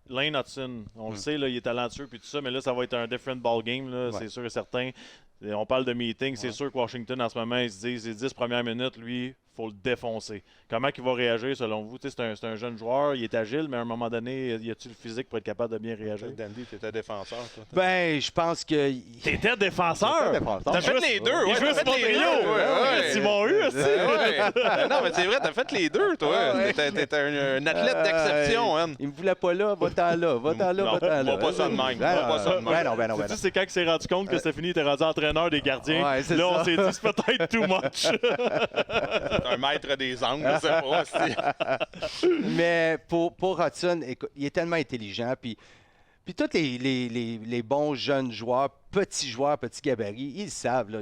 Lane Hudson, on le sait, là, il est talentueux puis tout ça, mais là, ça va être un different ball game, là, c'est sûr et certain. Et on parle de meeting, c'est sûr que Washington, en ce moment, ils se disent les 10 premières minutes, lui, faut le défoncer. Comment il va réagir, selon vous? C'est un jeune joueur, il est agile, mais à un moment donné, y a-tu le physique pour être capable de bien réagir? Dandy, tu étais défenseur, toi. Ben, je pense que... T'étais défenseur! T'as fait les deux, Il ouais. joue T'as fait les deux, ouais. Ils m'ont eu aussi! Non, mais c'est vrai, t'as fait les deux, toi. T'étais un athlète d'exception, hein. Il me voulait pas là, va-t'en là, va-t'en là, Non, va-t'en là. va pas ça de même. Va pas ça de même. Ben non, ben non, ben non. Tu sais, c'est quand il s'est rendu compte que c'était fini, il était rendu entraîneur des gardiens. Ouais, c'est là, ça. on s'est dit, c'est peut-être too much. Un maître des angles, je sais pas. Mais pour Hudson, écoute, il est tellement intelligent. Puis tous les bons jeunes joueurs, petits gabarits, ils le savent. Là,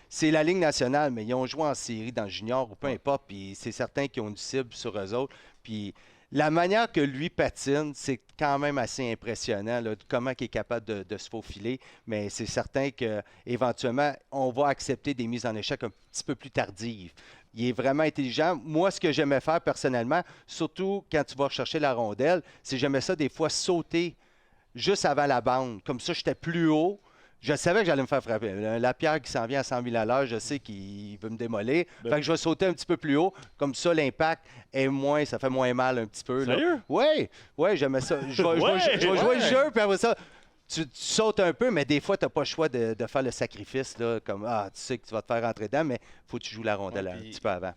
c'est la Ligue nationale, mais ils ont joué en série dans le junior ou peu importe. Puis c'est certain qu'ils ont une cible sur eux autres. Puis la manière que lui patine, c'est quand même assez impressionnant, là, comment il est capable de se faufiler. Mais c'est certain qu'éventuellement, on va accepter des mises en échec un petit peu plus tardives. Il est vraiment intelligent. Moi, ce que j'aimais faire personnellement, surtout quand tu vas rechercher la rondelle, c'est que j'aimais ça des fois sauter juste avant la bande. Comme ça, j'étais plus haut. Je savais que j'allais me faire frapper. La pierre qui s'en vient à 100 000 à l'heure, je sais qu'il veut me démolir. Fait que je vais sauter un petit peu plus haut. Comme ça, l'impact est moins, ça fait moins mal un petit peu. Sérieux? Oui, j'aimais ça. Je vais jouer le jeu, puis après ça, tu sautes un peu, mais des fois, tu n'as pas le choix de faire le sacrifice. Là, comme, tu sais que tu vas te faire rentrer dedans, mais il faut que tu joues la rondelle un petit peu avant.